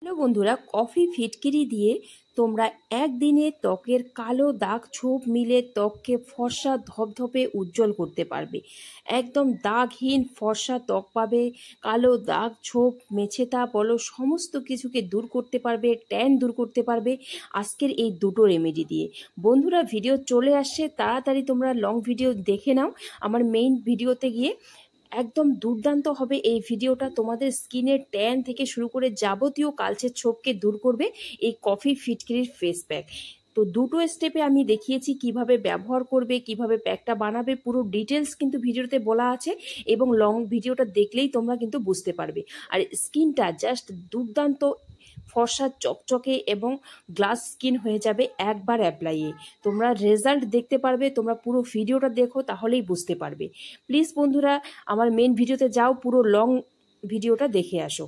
Hello বন্ধুরা, coffee ফিটকিরি দিয়ে তোমরা একদিনে ত্বকের কালো দাগ ছোপ মিলে ত্বককে ফর্সা ধপধপে উজ্জ্বল করতে পারবে। একদম দাগহীন ফর্সা ত্বক পাবে। কালো দাগ ছোপ মেছেতা বলো সমস্ত কিছুকে দূর করতে পারবে, ট্যান দূর করতে পারবে আজকের এই দুটো রেমেডি দিয়ে। বন্ধুরা, ভিডিও চলে আসছে, তাড়াতাড়ি তোমরা লং ভিডিও দেখে নাও আমার মেইন ভিডিওতে গিয়ে। একদম দুর্দান্ত হবে এই ভিডিওটা, তোমাদের স্কিনের ট্যান থেকে শুরু করে যাবতীয় কালচে ছোপকে দূর করবে এই কফি ফিটকিরির ফেস প্যাক। তো দুটো স্টেপে আমি দেখিয়েছি কিভাবে ব্যবহার করবে, কিভাবে প্যাকটা বানাবে, পুরো ডিটেলস কিন্তু ভিডিওতে বলা আছে এবং লং ভিডিওটা দেখলেই তোমরা কিন্তু বুঝতে পারবে। আর স্কিনটা জাস্ট দুর্দান্ত ফর্সা চকচকে এবং গ্লাস স্কিন হয়ে যাবে একবার অ্যাপ্লাইয়ে। তোমরা রেজাল্ট দেখতে পারবে, তোমরা পুরো ভিডিওটা দেখো তাহলেই বুঝতে পারবে। প্লিজ বন্ধুরা, আমার মেন ভিডিওতে যাও, পুরো লং ভিডিওটা দেখে আসো।